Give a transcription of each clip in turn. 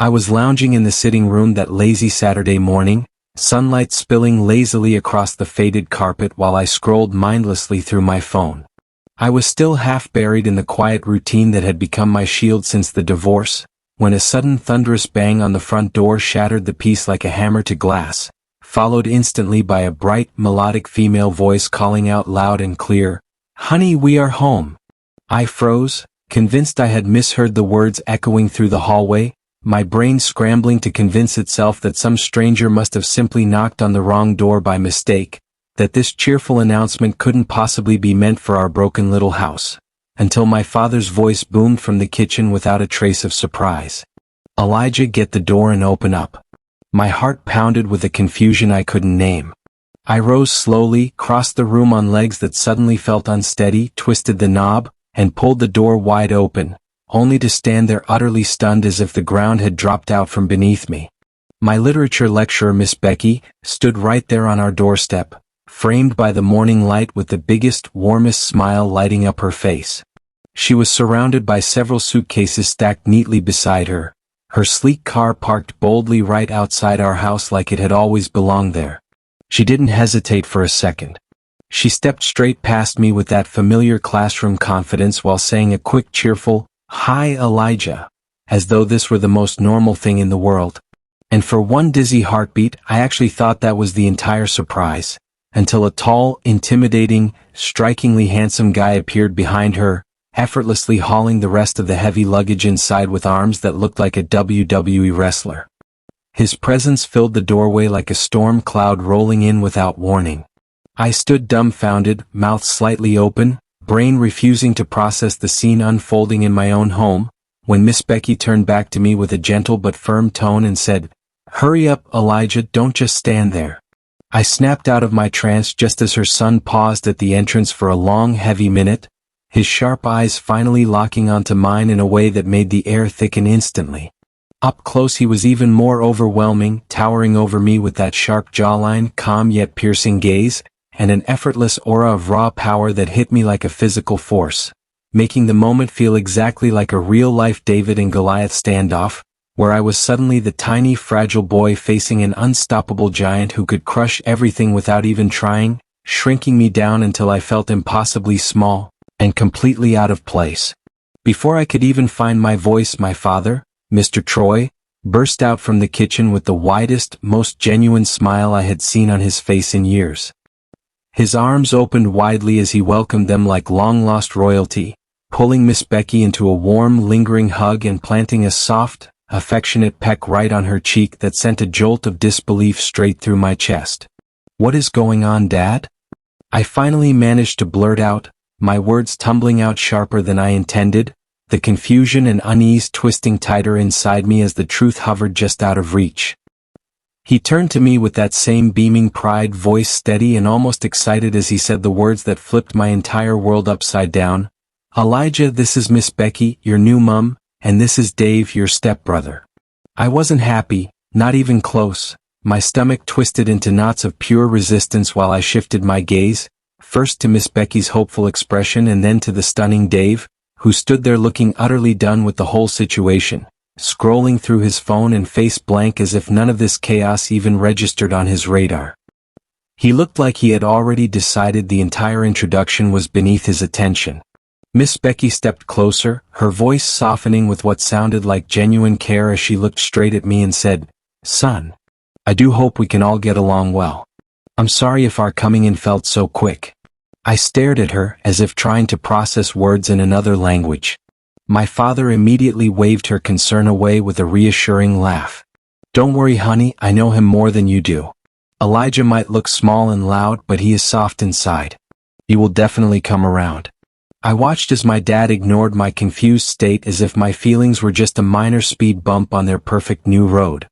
I was lounging in the sitting room that lazy Saturday morning, sunlight spilling lazily across the faded carpet while I scrolled mindlessly through my phone. I was still half buried in the quiet routine that had become my shield since the divorce, when a sudden thunderous bang on the front door shattered the peace like a hammer to glass, followed instantly by a bright, melodic female voice calling out loud and clear, "Honey, we are home." I froze, convinced I had misheard the words echoing through the hallway, my brain scrambling to convince itself that some stranger must have simply knocked on the wrong door by mistake, that this cheerful announcement couldn't possibly be meant for our broken little house, until my father's voice boomed from the kitchen without a trace of surprise. "Elijah, get the door and open up." My heart pounded with a confusion I couldn't name. I rose slowly, crossed the room on legs that suddenly felt unsteady, twisted the knob, and pulled the door wide open, only to stand there utterly stunned as if the ground had dropped out from beneath me. My literature lecturer, Miss Becky, stood right there on our doorstep, framed by the morning light with the biggest, warmest smile lighting up her face. She was surrounded by several suitcases stacked neatly beside her, her sleek car parked boldly right outside our house like it had always belonged there. She didn't hesitate for a second. She stepped straight past me with that familiar classroom confidence while saying a quick cheerful, "Hi, Elijah," as though this were the most normal thing in the world. And for one dizzy heartbeat, I actually thought that was the entire surprise, until a tall, intimidating, strikingly handsome guy appeared behind her, effortlessly hauling the rest of the heavy luggage inside with arms that looked like a WWE wrestler. His presence filled the doorway like a storm cloud rolling in without warning. I stood dumbfounded, mouth slightly open, brain refusing to process the scene unfolding in my own home, when Miss Becky turned back to me with a gentle but firm tone and said, "Hurry up, Elijah, don't just stand there." I snapped out of my trance just as her son paused at the entrance for a long, heavy minute, his sharp eyes finally locking onto mine in a way that made the air thicken instantly. Up close he was even more overwhelming, towering over me with that sharp jawline, calm yet piercing gaze, and an effortless aura of raw power that hit me like a physical force, making the moment feel exactly like a real-life David and Goliath standoff, where I was suddenly the tiny, fragile boy facing an unstoppable giant who could crush everything without even trying, shrinking me down until I felt impossibly small and completely out of place. Before I could even find my voice, my father, Mr. Troy, burst out from the kitchen with the widest, most genuine smile I had seen on his face in years. His arms opened widely as he welcomed them like long-lost royalty, pulling Miss Becky into a warm, lingering hug and planting a soft, affectionate peck right on her cheek that sent a jolt of disbelief straight through my chest. "What is going on, Dad?" I finally managed to blurt out, my words tumbling out sharper than I intended, the confusion and unease twisting tighter inside me as the truth hovered just out of reach. He turned to me with that same beaming pride, voice steady and almost excited as he said the words that flipped my entire world upside down. "Elijah, this is Miss Becky, your new mum, and this is Dave, your stepbrother." I wasn't happy, not even close. My stomach twisted into knots of pure resistance while I shifted my gaze, first to Miss Becky's hopeful expression and then to the stunning Dave, who stood there looking utterly done with the whole situation, scrolling through his phone and face blank as if none of this chaos even registered on his radar. He looked like he had already decided the entire introduction was beneath his attention. Miss Becky stepped closer, her voice softening with what sounded like genuine care as she looked straight at me and said, "Son, I do hope we can all get along well. I'm sorry if our coming in felt so quick." I stared at her, as if trying to process words in another language. My father immediately waved her concern away with a reassuring laugh. "Don't worry, honey, I know him more than you do. Elijah might look small and loud, but he is soft inside. You will definitely come around." I watched as my dad ignored my confused state as if my feelings were just a minor speed bump on their perfect new road.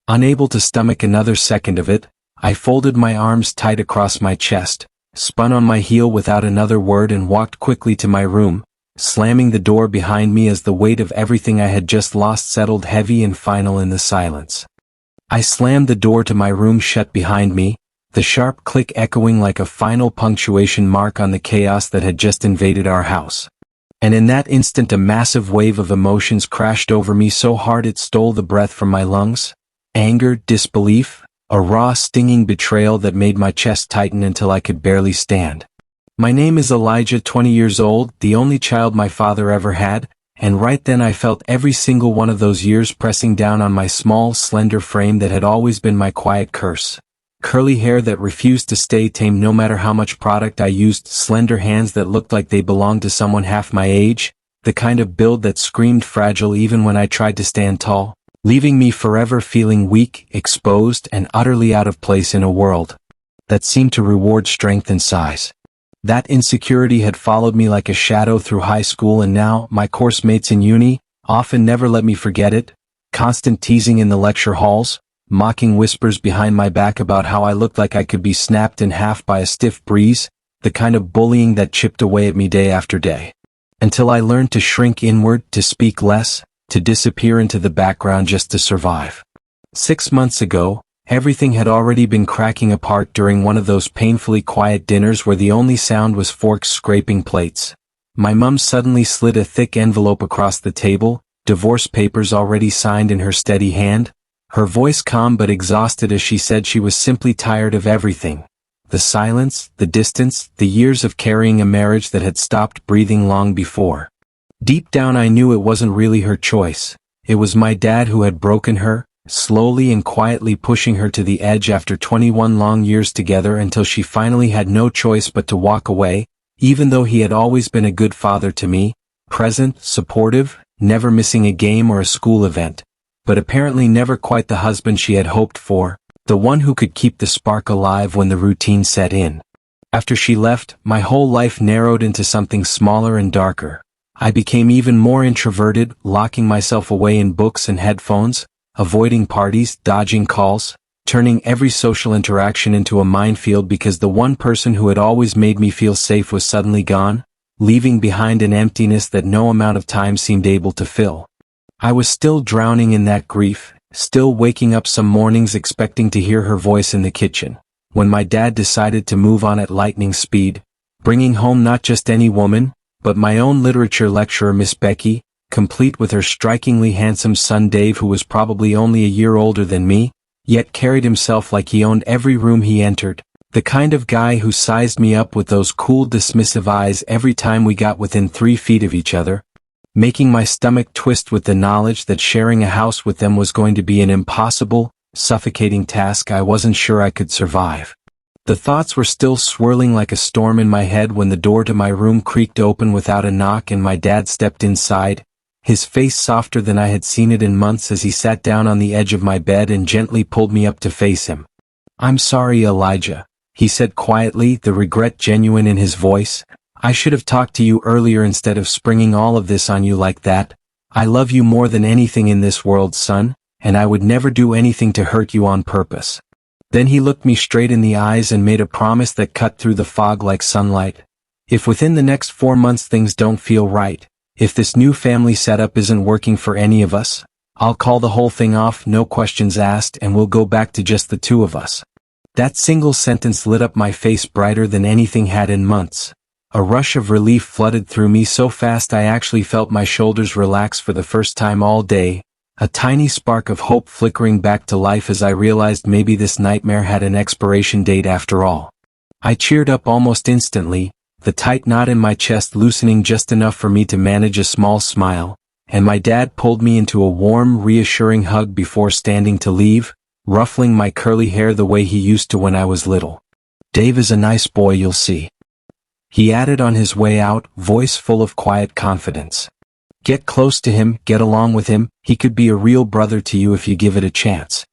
Unable to stomach another second of it, I folded my arms tight across my chest, spun on my heel without another word and walked quickly to my room, slamming the door behind me as the weight of everything I had just lost settled heavy and final in the silence. I slammed the door to my room shut behind me, the sharp click echoing like a final punctuation mark on the chaos that had just invaded our house. And in that instant a massive wave of emotions crashed over me so hard it stole the breath from my lungs. Anger, disbelief, a raw stinging betrayal that made my chest tighten until I could barely stand. My name is Elijah, 20 years old, the only child my father ever had, and right then I felt every single one of those years pressing down on my small, slender frame that had always been my quiet curse. Curly hair that refused to stay tame no matter how much product I used, slender hands that looked like they belonged to someone half my age, the kind of build that screamed fragile even when I tried to stand tall, leaving me forever feeling weak, exposed, and utterly out of place in a world that seemed to reward strength and size. That insecurity had followed me like a shadow through high school, and now, my course mates in uni often never let me forget it. Constant teasing in the lecture halls, mocking whispers behind my back about how I looked like I could be snapped in half by a stiff breeze, the kind of bullying that chipped away at me day after day. Until I learned to shrink inward, to speak less, to disappear into the background just to survive. 6 months ago, everything had already been cracking apart during one of those painfully quiet dinners where the only sound was forks scraping plates. My mum suddenly slid a thick envelope across the table, divorce papers already signed in her steady hand, her voice calm but exhausted as she said she was simply tired of everything. The silence, the distance, the years of carrying a marriage that had stopped breathing long before. Deep down I knew it wasn't really her choice. It was my dad who had broken her, slowly and quietly pushing her to the edge after 21 long years together until she finally had no choice but to walk away, even though he had always been a good father to me, present, supportive, never missing a game or a school event, but apparently never quite the husband she had hoped for, the one who could keep the spark alive when the routine set in. After she left, my whole life narrowed into something smaller and darker. I became even more introverted, locking myself away in books and headphones, avoiding parties, dodging calls, turning every social interaction into a minefield because the one person who had always made me feel safe was suddenly gone, leaving behind an emptiness that no amount of time seemed able to fill. I was still drowning in that grief, still waking up some mornings expecting to hear her voice in the kitchen, when my dad decided to move on at lightning speed, bringing home not just any woman, but my own literature lecturer Miss Becky, complete with her strikingly handsome son Dave, who was probably only a year older than me, yet carried himself like he owned every room he entered, the kind of guy who sized me up with those cool dismissive eyes every time we got within 3 feet of each other, making my stomach twist with the knowledge that sharing a house with them was going to be an impossible, suffocating task I wasn't sure I could survive. The thoughts were still swirling like a storm in my head when the door to my room creaked open without a knock and my dad stepped inside, his face softer than I had seen it in months as he sat down on the edge of my bed and gently pulled me up to face him. "I'm sorry, Elijah," he said quietly, the regret genuine in his voice. "I should have talked to you earlier instead of springing all of this on you like that. I love you more than anything in this world, son, and I would never do anything to hurt you on purpose." Then he looked me straight in the eyes and made a promise that cut through the fog like sunlight. "If within the next 4 months things don't feel right, if this new family setup isn't working for any of us, I'll call the whole thing off, no questions asked, and we'll go back to just the two of us." That single sentence lit up my face brighter than anything had in months. A rush of relief flooded through me so fast I actually felt my shoulders relax for the first time all day, a tiny spark of hope flickering back to life as I realized maybe this nightmare had an expiration date after all. I cheered up almost instantly, the tight knot in my chest loosening just enough for me to manage a small smile, and my dad pulled me into a warm, reassuring hug before standing to leave, ruffling my curly hair the way he used to when I was little. "Dave is a nice boy, you'll see," he added on his way out, voice full of quiet confidence. "Get close to him, get along with him, he could be a real brother to you if you give it a chance."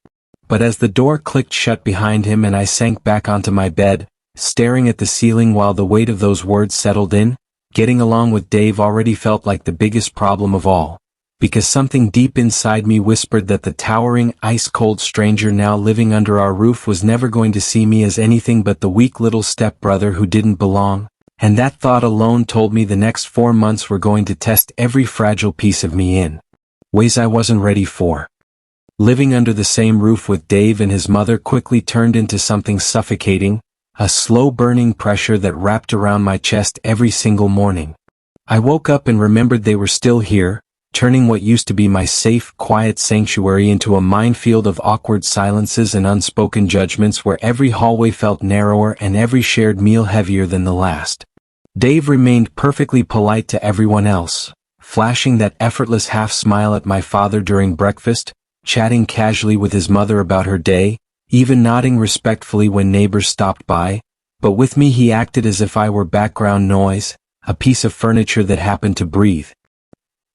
But as the door clicked shut behind him and I sank back onto my bed, staring at the ceiling while the weight of those words settled in, getting along with Dave already felt like the biggest problem of all, because something deep inside me whispered that the towering, ice-cold stranger now living under our roof was never going to see me as anything but the weak little stepbrother who didn't belong. And that thought alone told me the next 4 months were going to test every fragile piece of me in ways I wasn't ready for. Living under the same roof with Dave and his mother quickly turned into something suffocating, a slow burning pressure that wrapped around my chest every single morning. I woke up and remembered they were still here, turning what used to be my safe, quiet sanctuary into a minefield of awkward silences and unspoken judgments where every hallway felt narrower and every shared meal heavier than the last. Dave remained perfectly polite to everyone else, flashing that effortless half-smile at my father during breakfast, chatting casually with his mother about her day, even nodding respectfully when neighbors stopped by, but with me he acted as if I were background noise, a piece of furniture that happened to breathe.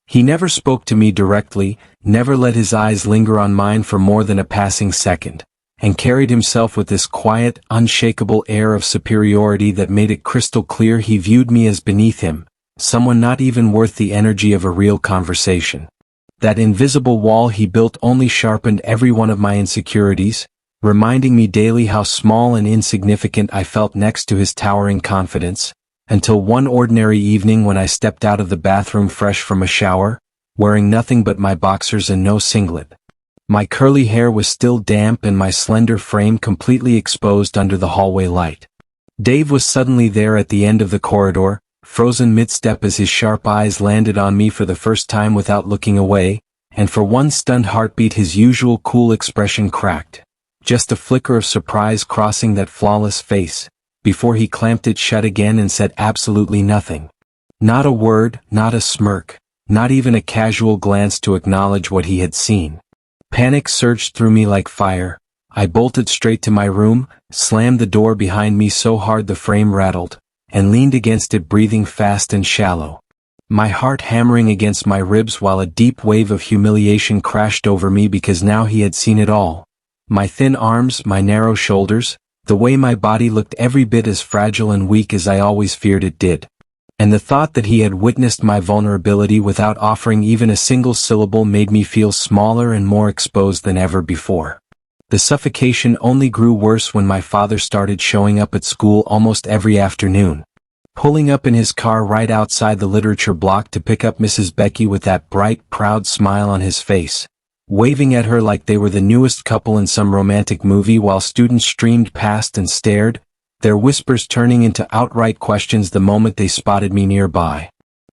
He never spoke to me directly, never let his eyes linger on mine for more than a passing second, and carried himself with this quiet, unshakable air of superiority that made it crystal clear he viewed me as beneath him, someone not even worth the energy of a real conversation. That invisible wall he built only sharpened every one of my insecurities, reminding me daily how small and insignificant I felt next to his towering confidence, until one ordinary evening when I stepped out of the bathroom fresh from a shower, wearing nothing but my boxers and no singlet. My curly hair was still damp and my slender frame completely exposed under the hallway light. Dave was suddenly there at the end of the corridor, frozen mid-step as his sharp eyes landed on me for the first time without looking away, and for one stunned heartbeat his usual cool expression cracked. Just a flicker of surprise crossing that flawless face, before he clamped it shut again and said absolutely nothing. Not a word, not a smirk, not even a casual glance to acknowledge what he had seen. Panic surged through me like fire. I bolted straight to my room, slammed the door behind me so hard the frame rattled, and leaned against it breathing fast and shallow. My heart hammering against my ribs while a deep wave of humiliation crashed over me because now he had seen it all. My thin arms, my narrow shoulders, the way my body looked every bit as fragile and weak as I always feared it did. And the thought that he had witnessed my vulnerability without offering even a single syllable made me feel smaller and more exposed than ever before. The suffocation only grew worse when my father started showing up at school almost every afternoon, pulling up in his car right outside the literature block to pick up Mrs. Becky with that bright, proud smile on his face, waving at her like they were the newest couple in some romantic movie while students streamed past and stared, their whispers turning into outright questions the moment they spotted me nearby.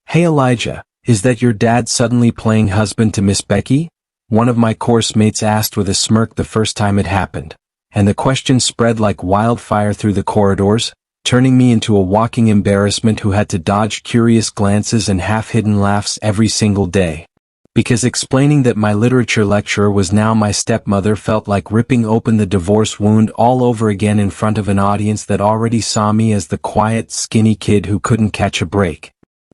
"Hey Elijah, is that your dad suddenly playing husband to Miss Becky?" one of my course mates asked with a smirk the first time it happened, and the question spread like wildfire through the corridors, turning me into a walking embarrassment who had to dodge curious glances and half-hidden laughs every single day. Because explaining that my literature lecturer was now my stepmother felt like ripping open the divorce wound all over again in front of an audience that already saw me as the quiet, skinny kid who couldn't catch a break.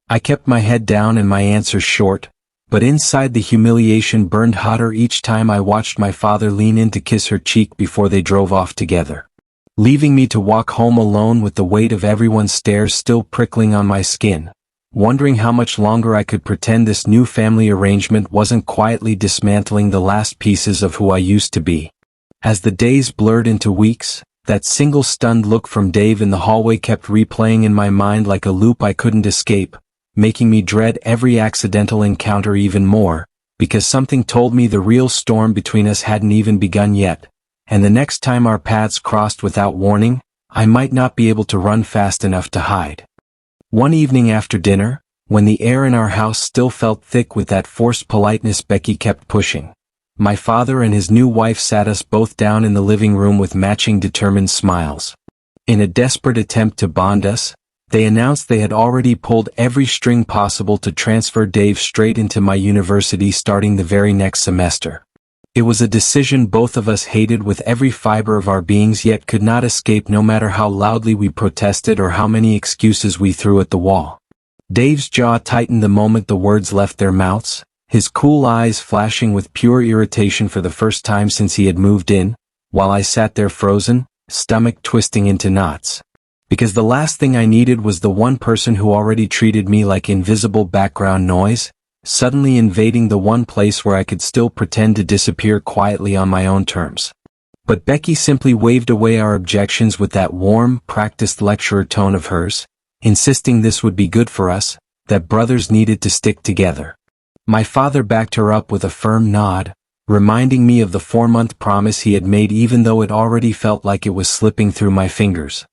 I kept my head down and my answers short, but inside the humiliation burned hotter each time I watched my father lean in to kiss her cheek before they drove off together, leaving me to walk home alone with the weight of everyone's stares still prickling on my skin, wondering how much longer I could pretend this new family arrangement wasn't quietly dismantling the last pieces of who I used to be. As the days blurred into weeks, that single stunned look from Dave in the hallway kept replaying in my mind like a loop I couldn't escape, making me dread every accidental encounter even more, because something told me the real storm between us hadn't even begun yet, and the next time our paths crossed without warning, I might not be able to run fast enough to hide. One evening after dinner, when the air in our house still felt thick with that forced politeness Becky kept pushing, my father and his new wife sat us both down in the living room with matching determined smiles. In a desperate attempt to bond us, they announced they had already pulled every string possible to transfer Dave straight into my university starting the very next semester. It was a decision both of us hated with every fiber of our beings yet could not escape no matter how loudly we protested or how many excuses we threw at the wall. Dave's jaw tightened the moment the words left their mouths, his cool eyes flashing with pure irritation for the first time since he had moved in, while I sat there frozen, stomach twisting into knots. Because the last thing I needed was the one person who already treated me like invisible background noise, suddenly invading the one place where I could still pretend to disappear quietly on my own terms. But Becky simply waved away our objections with that warm, practiced lecturer tone of hers, insisting this would be good for us, that brothers needed to stick together. My father backed her up with a firm nod, reminding me of the 4-month promise he had made even though it already felt like it was slipping through my fingers.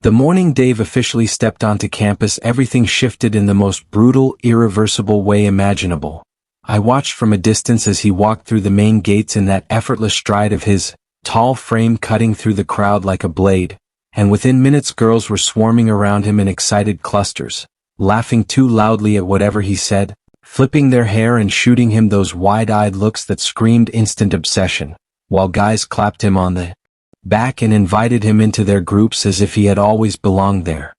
The morning Dave officially stepped onto campus, everything shifted in the most brutal, irreversible way imaginable. I watched from a distance as he walked through the main gates in that effortless stride of his, tall frame cutting through the crowd like a blade, and within minutes girls were swarming around him in excited clusters, laughing too loudly at whatever he said, flipping their hair and shooting him those wide-eyed looks that screamed instant obsession, while guys clapped him on the back and invited him into their groups as if he had always belonged there.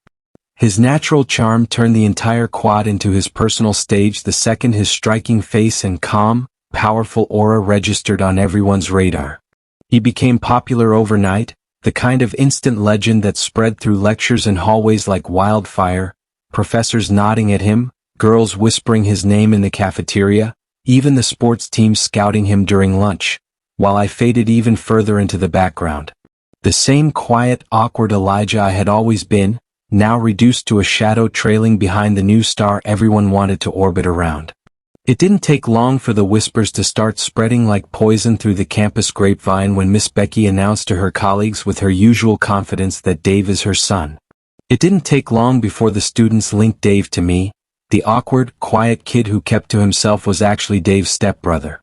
His natural charm turned the entire quad into his personal stage the second his striking face and calm, powerful aura registered on everyone's radar. He became popular overnight, the kind of instant legend that spread through lectures and hallways like wildfire, professors nodding at him, girls whispering his name in the cafeteria, even the sports teams scouting him during lunch, while I faded even further into the background. The same quiet, awkward Elijah I had always been, now reduced to a shadow trailing behind the new star everyone wanted to orbit around. It didn't take long for the whispers to start spreading like poison through the campus grapevine when Miss Becky announced to her colleagues with her usual confidence that Dave is her son. It didn't take long before the students linked Dave to me. The awkward, quiet kid who kept to himself was actually Dave's stepbrother.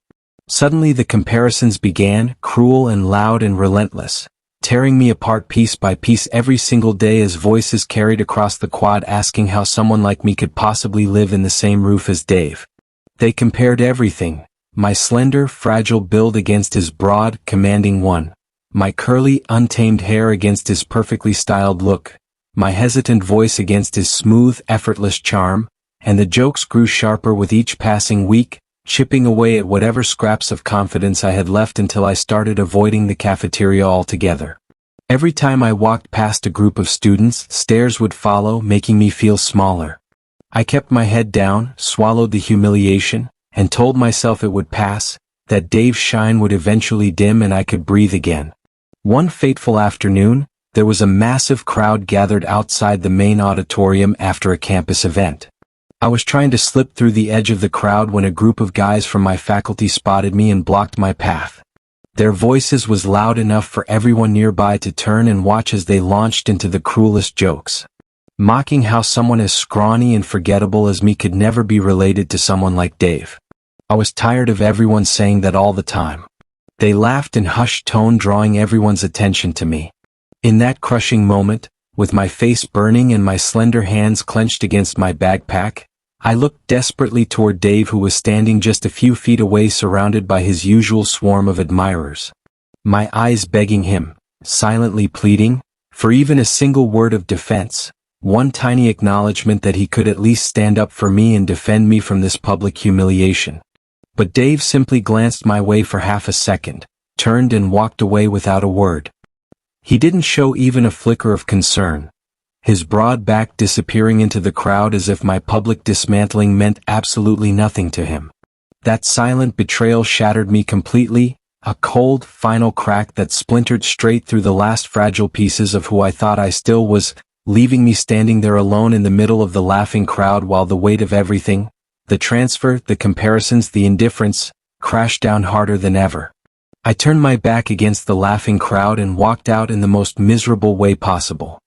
Suddenly the comparisons began, cruel and loud and relentless, tearing me apart piece by piece every single day as voices carried across the quad asking how someone like me could possibly live in the same roof as Dave. They compared everything, my slender, fragile build against his broad, commanding one, my curly, untamed hair against his perfectly styled look, my hesitant voice against his smooth, effortless charm, and the jokes grew sharper with each passing week, chipping away at whatever scraps of confidence I had left until I started avoiding the cafeteria altogether. Every time I walked past a group of students, stares would follow, making me feel smaller. I kept my head down, swallowed the humiliation, and told myself it would pass, that Dave's shine would eventually dim and I could breathe again. One fateful afternoon, there was a massive crowd gathered outside the main auditorium after a campus event. I was trying to slip through the edge of the crowd when a group of guys from my faculty spotted me and blocked my path. Their voices was loud enough for everyone nearby to turn and watch as they launched into the cruelest jokes, mocking how someone as scrawny and forgettable as me could never be related to someone like Dave. I was tired of everyone saying that all the time. They laughed in hushed tone, drawing everyone's attention to me. In that crushing moment, with my face burning and my slender hands clenched against my backpack, I looked desperately toward Dave, who was standing just a few feet away surrounded by his usual swarm of admirers. My eyes begging him, silently pleading, for even a single word of defense, one tiny acknowledgement that he could at least stand up for me and defend me from this public humiliation. But Dave simply glanced my way for half a second, turned and walked away without a word. He didn't show even a flicker of concern, his broad back disappearing into the crowd as if my public dismantling meant absolutely nothing to him. That silent betrayal shattered me completely, a cold, final crack that splintered straight through the last fragile pieces of who I thought I still was, leaving me standing there alone in the middle of the laughing crowd while the weight of everything, the transfer, the comparisons, the indifference, crashed down harder than ever. I turned my back against the laughing crowd and walked out in the most miserable way possible.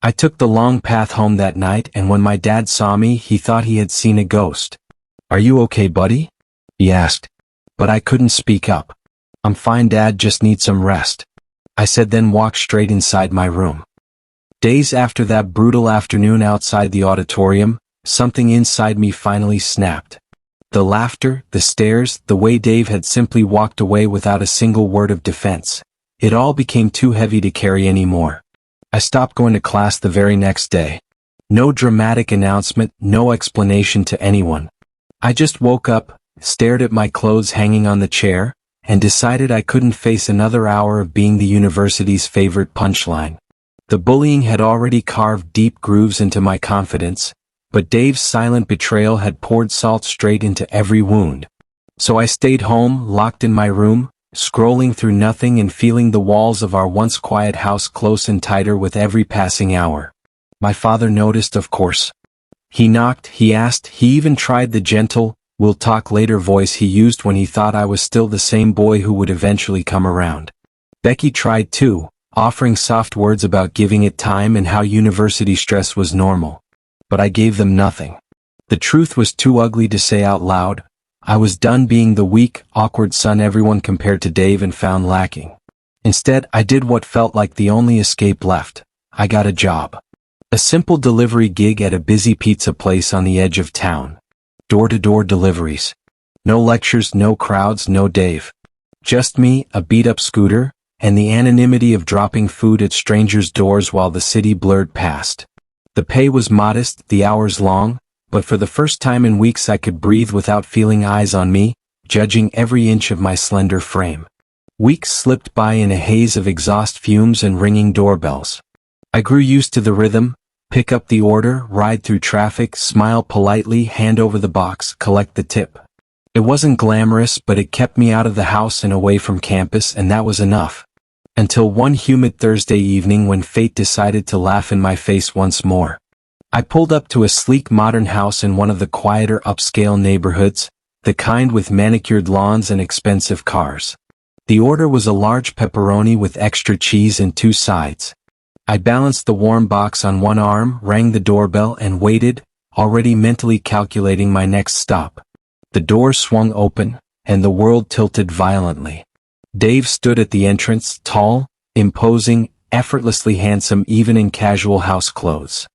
I took the long path home that night, and when my dad saw me, he thought he had seen a ghost. "Are you okay, buddy?" he asked. But I couldn't speak up. "I'm fine, Dad, just need some rest," I said, then walked straight inside my room. Days after that brutal afternoon outside the auditorium, something inside me finally snapped. The laughter, the stares, the way Dave had simply walked away without a single word of defense. It all became too heavy to carry anymore. I stopped going to class the very next day. No dramatic announcement, no explanation to anyone. I just woke up, stared at my clothes hanging on the chair, and decided I couldn't face another hour of being the university's favorite punchline. The bullying had already carved deep grooves into my confidence, but Dave's silent betrayal had poured salt straight into every wound. So I stayed home, locked in my room, scrolling through nothing and feeling the walls of our once quiet house close and tighter with every passing hour. My father noticed, of course. He knocked, he asked, he even tried the gentle, "we'll talk later" voice he used when he thought I was still the same boy who would eventually come around. Becky tried too, offering soft words about giving it time and how university stress was normal. But I gave them nothing. The truth was too ugly to say out loud. I was done being the weak, awkward son everyone compared to Dave and found lacking. Instead, I did what felt like the only escape left. I got a job. A simple delivery gig at a busy pizza place on the edge of town. Door-to-door deliveries. No lectures, no crowds, no Dave. Just me, a beat-up scooter, and the anonymity of dropping food at strangers' doors while the city blurred past. The pay was modest, the hours long, but for the first time in weeks I could breathe without feeling eyes on me, judging every inch of my slender frame. Weeks slipped by in a haze of exhaust fumes and ringing doorbells. I grew used to the rhythm, pick up the order, ride through traffic, smile politely, hand over the box, collect the tip. It wasn't glamorous, but it kept me out of the house and away from campus, and that was enough. Until one humid Thursday evening when fate decided to laugh in my face once more. I pulled up to a sleek modern house in one of the quieter upscale neighborhoods, the kind with manicured lawns and expensive cars. The order was a large pepperoni with extra cheese and 2 sides. I balanced the warm box on one arm, rang the doorbell, and waited, already mentally calculating my next stop. The door swung open, and the world tilted violently. Dave stood at the entrance, tall, imposing, effortlessly handsome even in casual house clothes.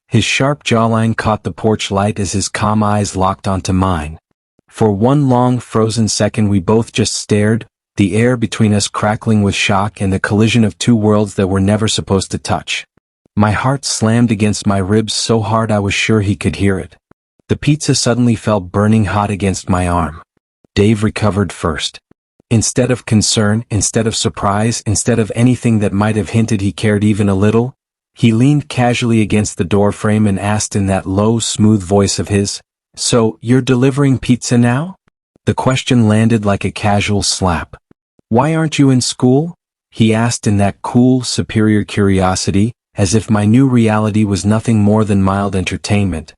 His sharp jawline caught the porch light as his calm eyes locked onto mine. For one long, frozen second we both just stared, the air between us crackling with shock and the collision of 2 worlds that were never supposed to touch. My heart slammed against my ribs so hard I was sure he could hear it. The pizza suddenly felt burning hot against my arm. Dave recovered first. Instead of concern, instead of surprise, instead of anything that might have hinted he cared even a little, he leaned casually against the doorframe and asked in that low, smooth voice of his, "So, you're delivering pizza now?" The question landed like a casual slap. "Why aren't you in school?" he asked in that cool, superior curiosity, as if my new reality was nothing more than mild entertainment.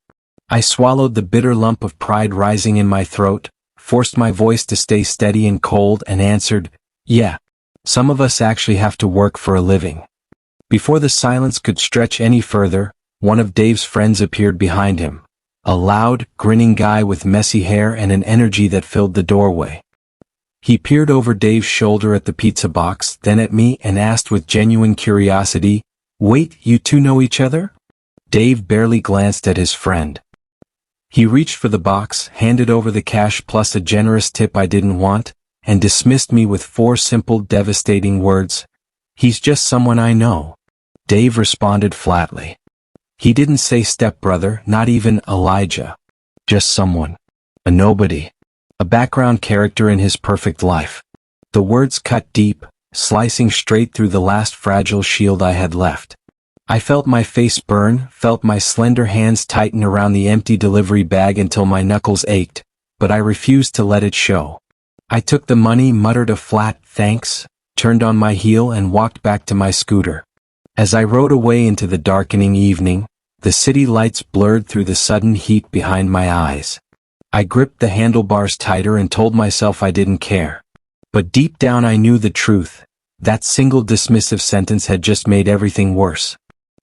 I swallowed the bitter lump of pride rising in my throat, forced my voice to stay steady and cold, and answered, "Yeah. Some of us actually have to work for a living." Before the silence could stretch any further, one of Dave's friends appeared behind him. A loud, grinning guy with messy hair and an energy that filled the doorway. He peered over Dave's shoulder at the pizza box, then at me, and asked with genuine curiosity, "Wait, you two know each other?" Dave barely glanced at his friend. He reached for the box, handed over the cash plus a generous tip I didn't want, and dismissed me with 4 simple, devastating words. "He's just someone I know." Dave responded flatly. He didn't say stepbrother, not even Elijah. Just someone. A nobody. A background character in his perfect life. The words cut deep, slicing straight through the last fragile shield I had left. I felt my face burn, felt my slender hands tighten around the empty delivery bag until my knuckles ached, but I refused to let it show. I took the money, muttered a flat thanks, turned on my heel and walked back to my scooter. As I rode away into the darkening evening, the city lights blurred through the sudden heat behind my eyes. I gripped the handlebars tighter and told myself I didn't care. But deep down I knew the truth. That single dismissive sentence had just made everything worse.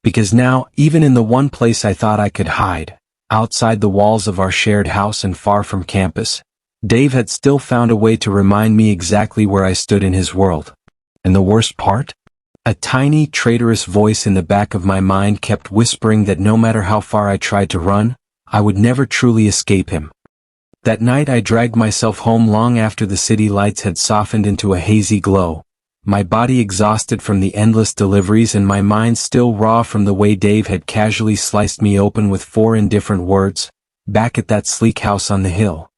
Because now, even in the one place I thought I could hide, outside the walls of our shared house and far from campus, Dave had still found a way to remind me exactly where I stood in his world. And the worst part? A tiny, traitorous voice in the back of my mind kept whispering that no matter how far I tried to run, I would never truly escape him. That night I dragged myself home long after the city lights had softened into a hazy glow, my body exhausted from the endless deliveries and my mind still raw from the way Dave had casually sliced me open with 4 indifferent words, back at that sleek house on the hill.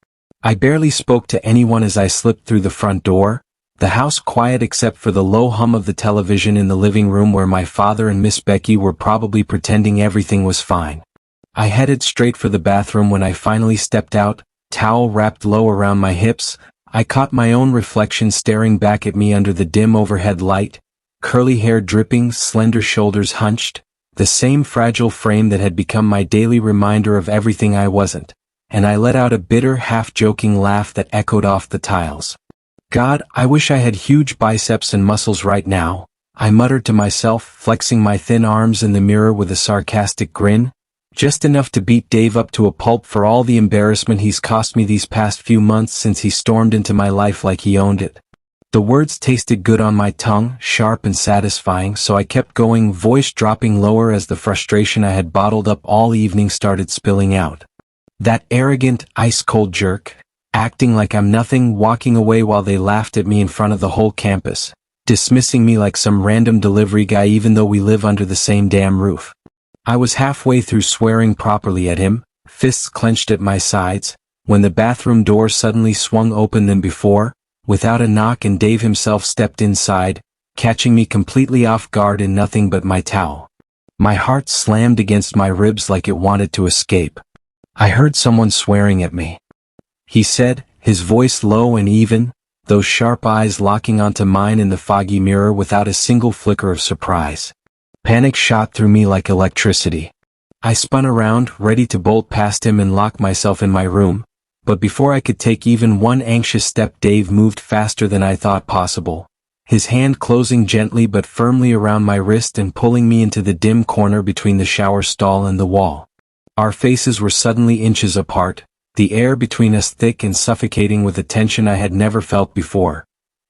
I barely spoke to anyone as I slipped through the front door, the house quiet except for the low hum of the television in the living room where my father and Miss Becky were probably pretending everything was fine. I headed straight for the bathroom when I finally stepped out, towel wrapped low around my hips. I caught my own reflection staring back at me under the dim overhead light, curly hair dripping, slender shoulders hunched, the same fragile frame that had become my daily reminder of everything I wasn't, and I let out a bitter, half-joking laugh that echoed off the tiles. God, I wish I had huge biceps and muscles right now, I muttered to myself, flexing my thin arms in the mirror with a sarcastic grin. Just enough to beat Dave up to a pulp for all the embarrassment he's cost me these past few months since he stormed into my life like he owned it. The words tasted good on my tongue, sharp and satisfying, so I kept going, voice dropping lower as the frustration I had bottled up all evening started spilling out. That arrogant, ice-cold jerk, acting like I'm nothing, walking away while they laughed at me in front of the whole campus, dismissing me like some random delivery guy even though we live under the same damn roof. I was halfway through swearing properly at him, fists clenched at my sides, when the bathroom door suddenly swung open than before, without a knock, and Dave himself stepped inside, catching me completely off guard in nothing but my towel. My heart slammed against my ribs like it wanted to escape. I heard someone swearing at me, he said, his voice low and even, those sharp eyes locking onto mine in the foggy mirror without a single flicker of surprise. Panic shot through me like electricity. I spun around, ready to bolt past him and lock myself in my room, but before I could take even one anxious step, Dave moved faster than I thought possible, his hand closing gently but firmly around my wrist and pulling me into the dim corner between the shower stall and the wall. Our faces were suddenly inches apart, the air between us thick and suffocating with a tension I had never felt before.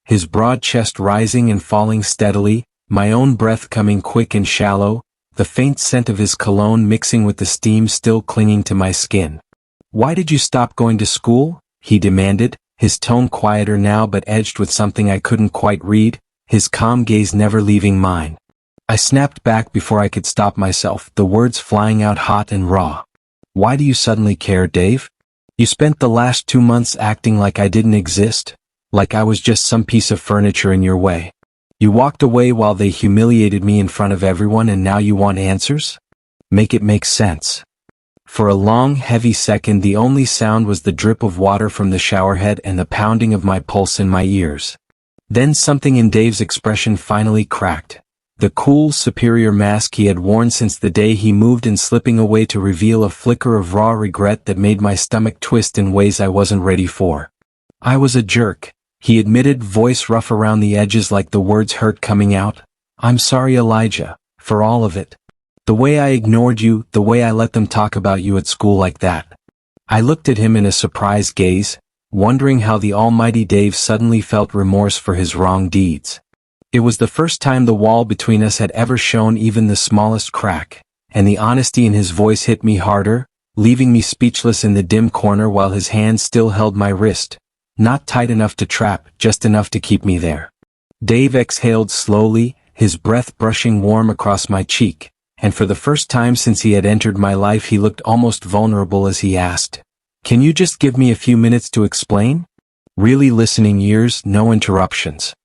His broad chest rising and falling steadily, my own breath coming quick and shallow, the faint scent of his cologne mixing with the steam still clinging to my skin. "Why did you stop going to school?" he demanded, his tone quieter now but edged with something I couldn't quite read, his calm gaze never leaving mine. I snapped back before I could stop myself, the words flying out hot and raw. "Why do you suddenly care, Dave? You spent the last 2 months acting like I didn't exist, like I was just some piece of furniture in your way. You walked away while they humiliated me in front of everyone, and now you want answers? Make it make sense." For a long, heavy second the only sound was the drip of water from the showerhead and the pounding of my pulse in my ears. Then something in Dave's expression finally cracked. The cool, superior mask he had worn since the day he moved in slipping away to reveal a flicker of raw regret that made my stomach twist in ways I wasn't ready for. "I was a jerk," he admitted, voice rough around the edges like the words hurt coming out. "I'm sorry, Elijah, for all of it. The way I ignored you, the way I let them talk about you at school like that." I looked at him in a surprised gaze, wondering how the almighty Dave suddenly felt remorse for his wrong deeds. It was the first time the wall between us had ever shown even the smallest crack, and the honesty in his voice hit me harder, leaving me speechless in the dim corner while his hand still held my wrist. Not tight enough to trap, just enough to keep me there. Dave exhaled slowly, his breath brushing warm across my cheek, and for the first time since he had entered my life he looked almost vulnerable as he asked, "Can you just give me a few minutes to explain? Really listening ears, no interruptions.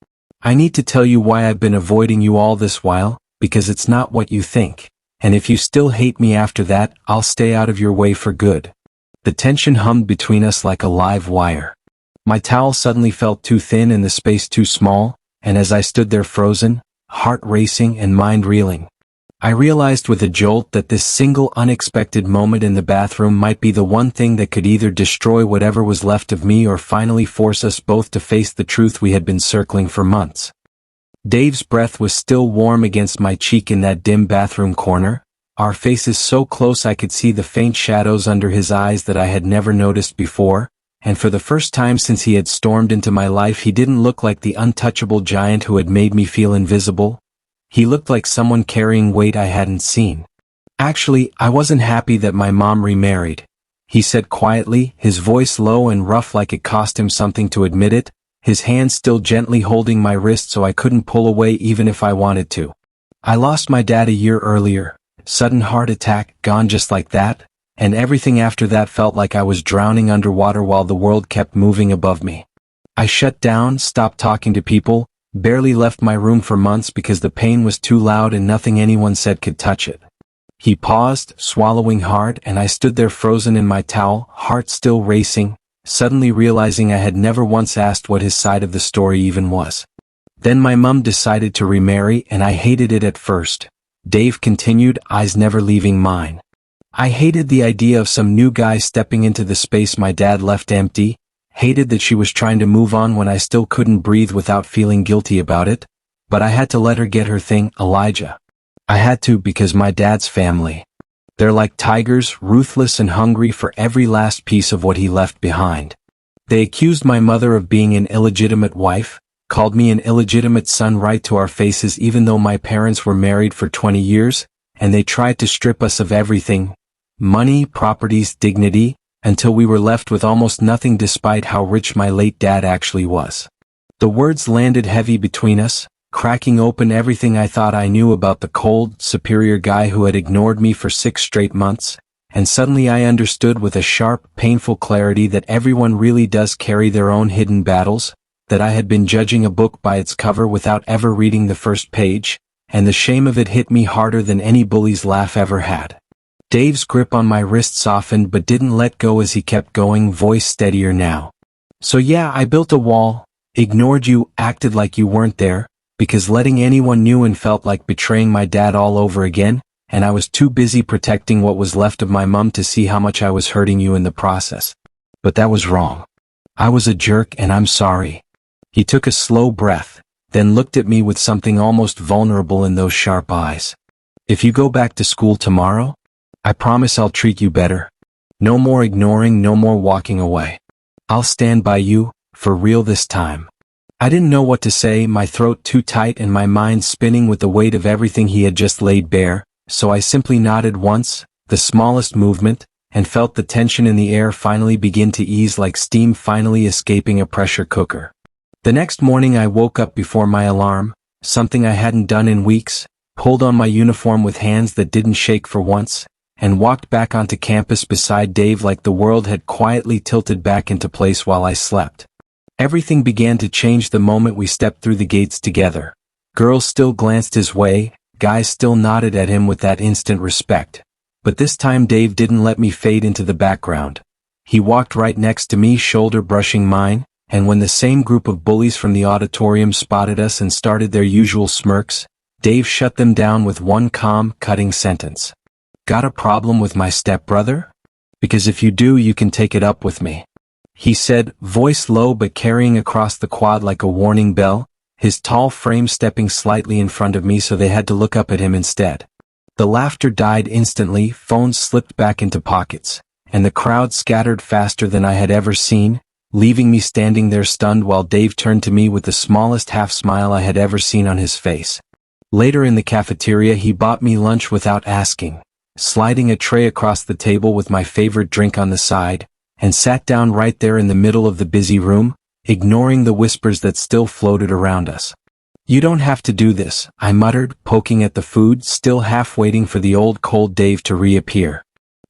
I need to tell you why I've been avoiding you all this while, because it's not what you think, and if you still hate me after that, I'll stay out of your way for good." The tension hummed between us like a live wire. My towel suddenly felt too thin and the space too small, and as I stood there frozen, heart racing and mind reeling, I realized with a jolt that this single unexpected moment in the bathroom might be the one thing that could either destroy whatever was left of me or finally force us both to face the truth we had been circling for months. Dave's breath was still warm against my cheek in that dim bathroom corner, our faces so close I could see the faint shadows under his eyes that I had never noticed before, and for the first time since he had stormed into my life he didn't look like the untouchable giant who had made me feel invisible. He looked like someone carrying weight I hadn't seen. "Actually, I wasn't happy that my mom remarried," he said quietly, his voice low and rough like it cost him something to admit it, his hand still gently holding my wrist so I couldn't pull away even if I wanted to. "I lost my dad a year earlier, sudden heart attack, gone just like that, and everything after that felt like I was drowning underwater while the world kept moving above me. I shut down, stopped talking to people, barely left my room for months because the pain was too loud and nothing anyone said could touch it." He paused, swallowing hard, and I stood there frozen in my towel, heart still racing, suddenly realizing I had never once asked what his side of the story even was. "Then my mum decided to remarry and I hated it at first," Dave continued, eyes never leaving mine. "I hated the idea of some new guy stepping into the space my dad left empty, hated that she was trying to move on when I still couldn't breathe without feeling guilty about it, But I had to let her get her thing, Elijah. I had to because my dad's family. They're like tigers, ruthless and hungry for every last piece of what he left behind. They accused my mother of being an illegitimate wife, called me an illegitimate son right to our faces even though my parents were married for 20 years, and they tried to strip us of everything, money, properties, dignity, until we were left with almost nothing despite how rich my late dad actually was. The words landed heavy between us, cracking open everything I thought I knew about the cold, superior guy who had ignored me for 6 straight months, and suddenly I understood with a sharp, painful clarity that everyone really does carry their own hidden battles, that I had been judging a book by its cover without ever reading the first page, and the shame of it hit me harder than any bully's laugh ever had. Dave's grip on my wrist softened but didn't let go as he kept going, voice steadier now. So yeah, I built a wall, ignored you, acted like you weren't there, because letting anyone knew and felt like betraying my dad all over again, and I was too busy protecting what was left of my mum to see how much I was hurting you in the process. But that was wrong. I was a jerk and I'm sorry. He took a slow breath, then looked at me with something almost vulnerable in those sharp eyes. If you go back to school tomorrow, I promise I'll treat you better. No more ignoring, no more walking away. I'll stand by you, for real this time. I didn't know what to say, my throat too tight and my mind spinning with the weight of everything he had just laid bare, so I simply nodded once, the smallest movement, and felt the tension in the air finally begin to ease like steam finally escaping a pressure cooker. The next morning I woke up before my alarm, something I hadn't done in weeks, pulled on my uniform with hands that didn't shake for once, and walked back onto campus beside Dave like the world had quietly tilted back into place while I slept. Everything began to change the moment we stepped through the gates together. Girls still glanced his way, guys still nodded at him with that instant respect. But this time Dave didn't let me fade into the background. He walked right next to me, shoulder brushing mine, and when the same group of bullies from the auditorium spotted us and started their usual smirks, Dave shut them down with one calm, cutting sentence. Got a problem with my stepbrother? Because if you do, you can take it up with me. He said, voice low but carrying across the quad like a warning bell, his tall frame stepping slightly in front of me so they had to look up at him instead. The laughter died instantly, phones slipped back into pockets, and the crowd scattered faster than I had ever seen, leaving me standing there stunned while Dave turned to me with the smallest half smile I had ever seen on his face. Later in the cafeteria he bought me lunch without asking, sliding a tray across the table with my favorite drink on the side, and sat down right there in the middle of the busy room, ignoring the whispers that still floated around us. You don't have to do this, I muttered, poking at the food, still half waiting for the old cold Dave to reappear.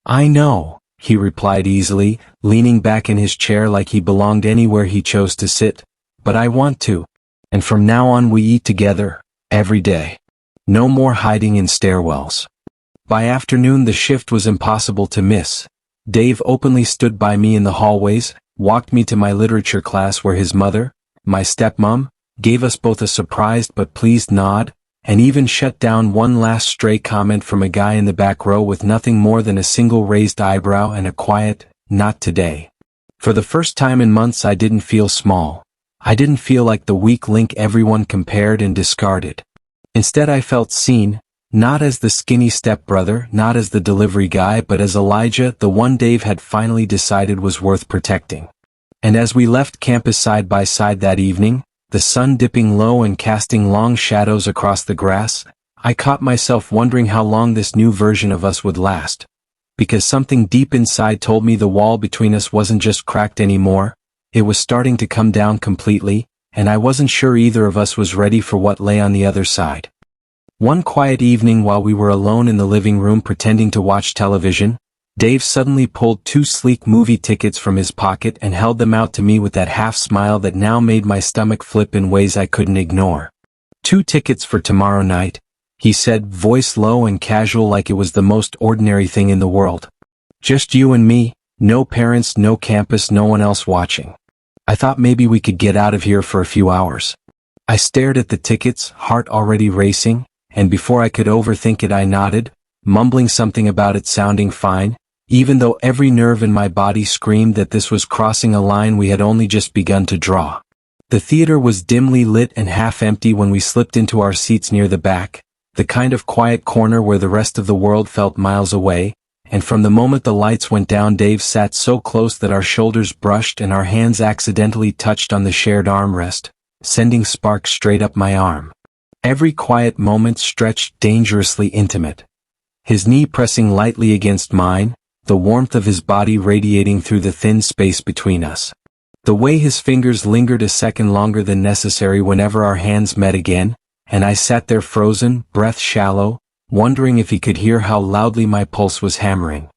I know, he replied easily, leaning back in his chair like he belonged anywhere he chose to sit, but I want to. And from now on we eat together, every day. No more hiding in stairwells. By afternoon the shift was impossible to miss. Dave openly stood by me in the hallways, walked me to my literature class where his mother, my stepmom, gave us both a surprised but pleased nod, and even shut down one last stray comment from a guy in the back row with nothing more than a single raised eyebrow and a quiet, not today. For the first time in months I didn't feel small. I didn't feel like the weak link everyone compared and discarded. Instead I felt seen, not as the skinny stepbrother, not as the delivery guy, but as Elijah, the one Dave had finally decided was worth protecting. And as we left campus side by side that evening, the sun dipping low and casting long shadows across the grass, I caught myself wondering how long this new version of us would last. Because something deep inside told me the wall between us wasn't just cracked anymore, it was starting to come down completely, and I wasn't sure either of us was ready for what lay on the other side. One quiet evening while we were alone in the living room pretending to watch television, Dave suddenly pulled 2 sleek movie tickets from his pocket and held them out to me with that half smile that now made my stomach flip in ways I couldn't ignore. 2 tickets for tomorrow night, he said, voice low and casual like it was the most ordinary thing in the world. Just you and me, no parents, no campus, no one else watching. I thought maybe we could get out of here for a few hours. I stared at the tickets, heart already racing, and before I could overthink it I nodded, mumbling something about it sounding fine, even though every nerve in my body screamed that this was crossing a line we had only just begun to draw. The theater was dimly lit and half empty when we slipped into our seats near the back, the kind of quiet corner where the rest of the world felt miles away, and from the moment the lights went down Dave sat so close that our shoulders brushed and our hands accidentally touched on the shared armrest, sending sparks straight up my arm. Every quiet moment stretched dangerously intimate. His knee pressing lightly against mine, the warmth of his body radiating through the thin space between us. The way his fingers lingered a second longer than necessary whenever our hands met again, and I sat there frozen, breath shallow, wondering if he could hear how loudly my pulse was hammering.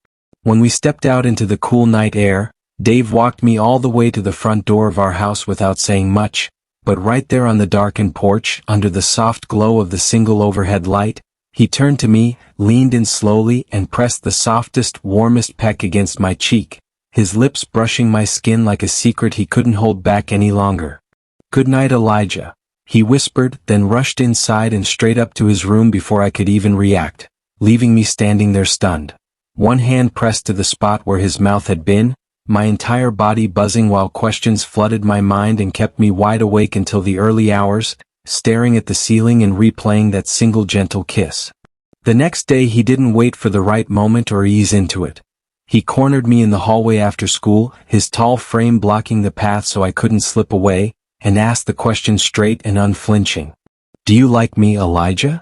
When we stepped out into the cool night air, Dave walked me all the way to the front door of our house without saying much, but right there on the darkened porch, under the soft glow of the single overhead light, he turned to me, leaned in slowly and pressed the softest, warmest peck against my cheek, his lips brushing my skin like a secret he couldn't hold back any longer. "Good night, Elijah," he whispered, then rushed inside and straight up to his room before I could even react, leaving me standing there stunned. One hand pressed to the spot where his mouth had been, my entire body buzzing while questions flooded my mind and kept me wide awake until the early hours, staring at the ceiling and replaying that single gentle kiss. The next day he didn't wait for the right moment or ease into it. He cornered me in the hallway after school, his tall frame blocking the path so I couldn't slip away, and asked the question straight and unflinching. "Do you like me, Elijah?"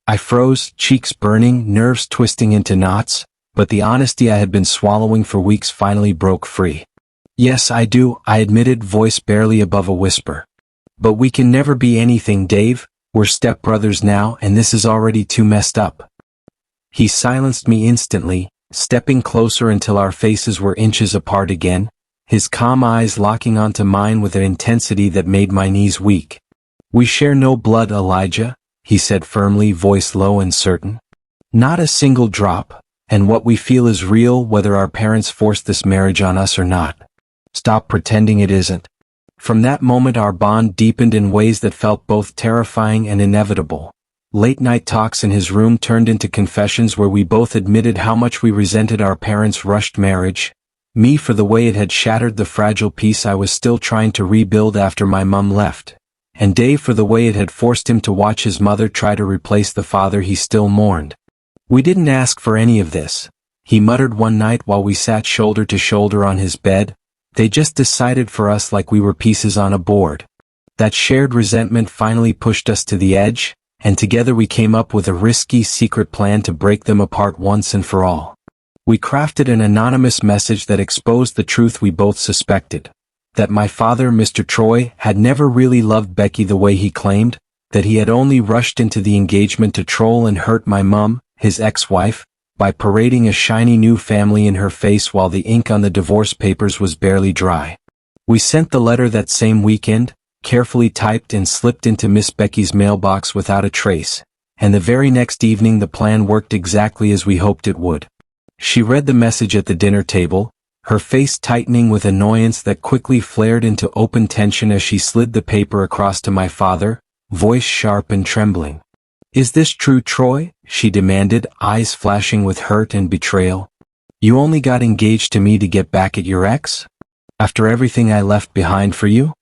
I froze, cheeks burning, nerves twisting into knots, but the honesty I had been swallowing for weeks finally broke free. "Yes, I do," I admitted, voice barely above a whisper. "But we can never be anything, Dave. We're stepbrothers now, and this is already too messed up." He silenced me instantly, stepping closer until our faces were inches apart again, his calm eyes locking onto mine with an intensity that made my knees weak. "We share no blood, Elijah," he said firmly, voice low and certain. "Not a single drop, and what we feel is real whether our parents forced this marriage on us or not. Stop pretending it isn't." From that moment our bond deepened in ways that felt both terrifying and inevitable. Late-night talks in his room turned into confessions where we both admitted how much we resented our parents' rushed marriage, me for the way it had shattered the fragile peace I was still trying to rebuild after my mum left, and Dave for the way it had forced him to watch his mother try to replace the father he still mourned. "We didn't ask for any of this," he muttered one night while we sat shoulder to shoulder on his bed. "They just decided for us like we were pieces on a board." That shared resentment finally pushed us to the edge, and together we came up with a risky secret plan to break them apart once and for all. We crafted an anonymous message that exposed the truth we both suspected. That my father, Mr. Troy, had never really loved Becky the way he claimed, that he had only rushed into the engagement to troll and hurt my mum, his ex-wife, by parading a shiny new family in her face while the ink on the divorce papers was barely dry. We sent the letter that same weekend, carefully typed and slipped into Miss Becky's mailbox without a trace, and the very next evening the plan worked exactly as we hoped it would. She read the message at the dinner table, her face tightening with annoyance that quickly flared into open tension as she slid the paper across to my father, voice sharp and trembling. "Is this true, Troy?" she demanded, eyes flashing with hurt and betrayal. "You only got engaged to me to get back at your ex? After everything I left behind for you?"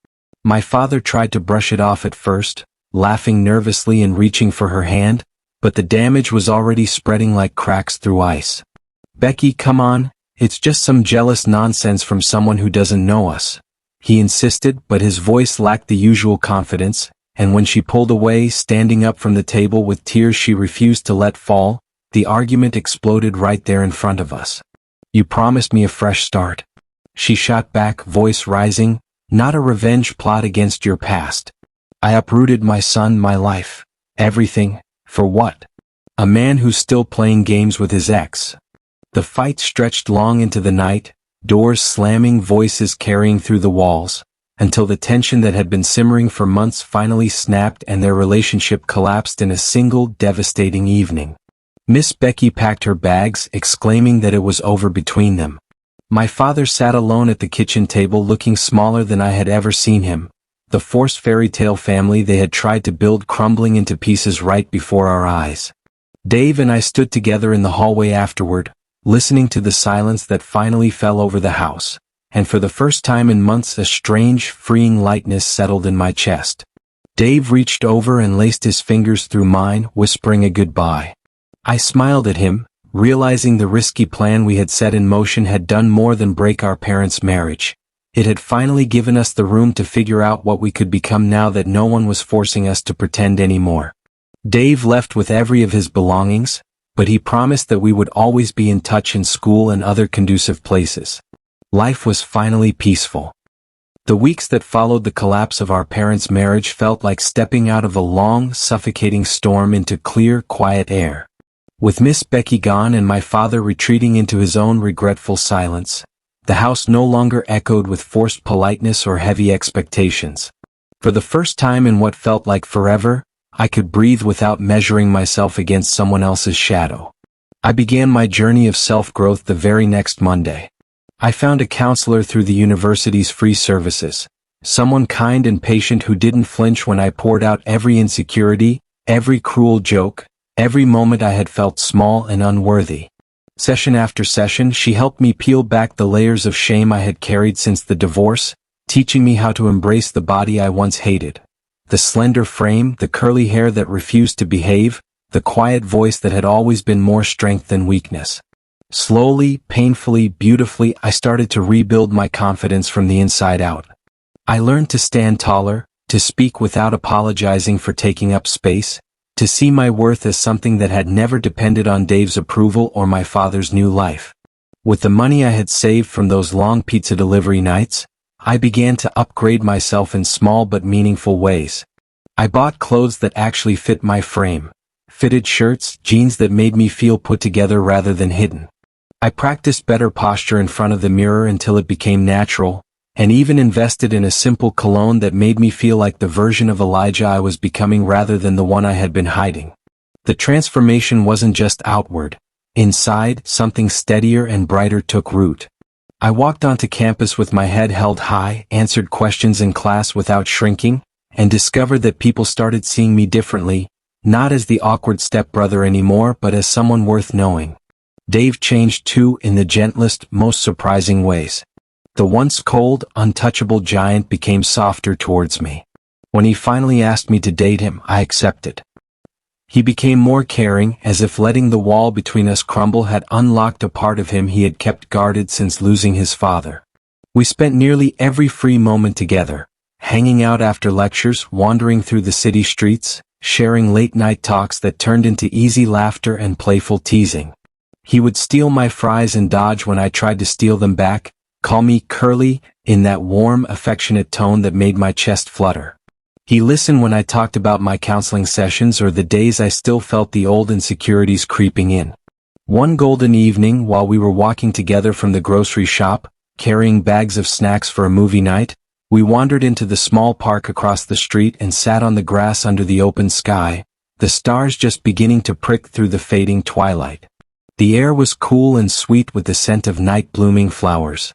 My father tried to brush it off at first, laughing nervously and reaching for her hand, but the damage was already spreading like cracks through ice. "Becky, come on, it's just some jealous nonsense from someone who doesn't know us," he insisted, but his voice lacked the usual confidence, and when she pulled away, standing up from the table with tears she refused to let fall, the argument exploded right there in front of us. "You promised me a fresh start," she shot back, voice rising, "not a revenge plot against your past. I uprooted my son, my life, everything, for what? A man who's still playing games with his ex." The fight stretched long into the night, doors slamming, voices carrying through the walls, until the tension that had been simmering for months finally snapped and their relationship collapsed in a single devastating evening. Miss Becky packed her bags, exclaiming that it was over between them. My father sat alone at the kitchen table looking smaller than I had ever seen him, the forced fairy tale family they had tried to build crumbling into pieces right before our eyes. Dave and I stood together in the hallway afterward, listening to the silence that finally fell over the house, and for the first time in months a strange, freeing lightness settled in my chest. Dave reached over and laced his fingers through mine, whispering a goodbye. I smiled at him, realizing the risky plan we had set in motion had done more than break our parents' marriage. It had finally given us the room to figure out what we could become now that no one was forcing us to pretend anymore. Dave left with every of his belongings, but he promised that we would always be in touch in school and other conducive places. Life was finally peaceful. The weeks that followed the collapse of our parents' marriage felt like stepping out of a long, suffocating storm into clear, quiet air. With Miss Becky gone and my father retreating into his own regretful silence, the house no longer echoed with forced politeness or heavy expectations. For the first time in what felt like forever, I could breathe without measuring myself against someone else's shadow. I began my journey of self-growth the very next Monday. I found a counselor through the university's free services, someone kind and patient who didn't flinch when I poured out every insecurity, every cruel joke, every moment I had felt small and unworthy. Session after session, she helped me peel back the layers of shame I had carried since the divorce, teaching me how to embrace the body I once hated. The slender frame, the curly hair that refused to behave, the quiet voice that had always been more strength than weakness. Slowly, painfully, beautifully, I started to rebuild my confidence from the inside out. I learned to stand taller, to speak without apologizing for taking up space, to see my worth as something that had never depended on Dave's approval or my father's new life. With the money I had saved from those long pizza delivery nights, I began to upgrade myself in small but meaningful ways. I bought clothes that actually fit my frame, fitted shirts, jeans that made me feel put together rather than hidden. I practiced better posture in front of the mirror until it became natural, and even invested in a simple cologne that made me feel like the version of Elijah I was becoming rather than the one I had been hiding. The transformation wasn't just outward. Inside, something steadier and brighter took root. I walked onto campus with my head held high, answered questions in class without shrinking, and discovered that people started seeing me differently, not as the awkward stepbrother anymore but as someone worth knowing. Dave changed too, in the gentlest, most surprising ways. The once cold, untouchable giant became softer towards me. When he finally asked me to date him, I accepted. He became more caring, as if letting the wall between us crumble had unlocked a part of him he had kept guarded since losing his father. We spent nearly every free moment together, hanging out after lectures, wandering through the city streets, sharing late-night talks that turned into easy laughter and playful teasing. He would steal my fries and dodge when I tried to steal them back, call me Curly, in that warm, affectionate tone that made my chest flutter. He listened when I talked about my counseling sessions or the days I still felt the old insecurities creeping in. One golden evening, while we were walking together from the grocery shop, carrying bags of snacks for a movie night, we wandered into the small park across the street and sat on the grass under the open sky, the stars just beginning to prick through the fading twilight. The air was cool and sweet with the scent of night-blooming flowers.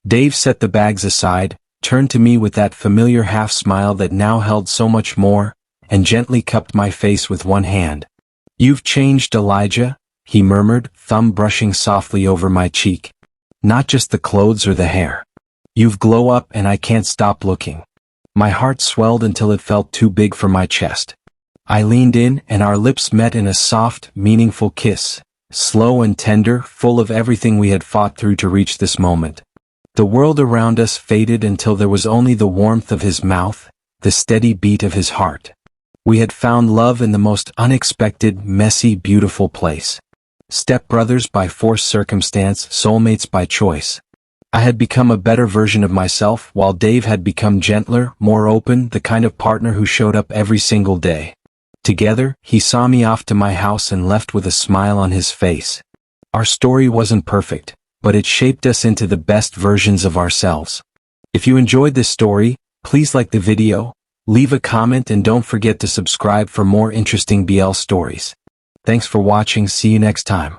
Dave set the bags aside, turned to me with that familiar half-smile that now held so much more, and gently cupped my face with one hand. "You've changed, Elijah," he murmured, thumb brushing softly over my cheek. "Not just the clothes or the hair. You've glow up and I can't stop looking." My heart swelled until it felt too big for my chest. I leaned in and our lips met in a soft, meaningful kiss. Slow and tender, full of everything we had fought through to reach this moment. The world around us faded until there was only the warmth of his mouth, the steady beat of his heart. We had found love in the most unexpected, messy, beautiful place. Stepbrothers by forced circumstance, soulmates by choice. I had become a better version of myself, while Dave had become gentler, more open, the kind of partner who showed up every single day. Together, he saw me off to my house and left with a smile on his face. Our story wasn't perfect, but it shaped us into the best versions of ourselves. If you enjoyed this story, please like the video, leave a comment and don't forget to subscribe for more interesting BL stories. Thanks for watching, see you next time.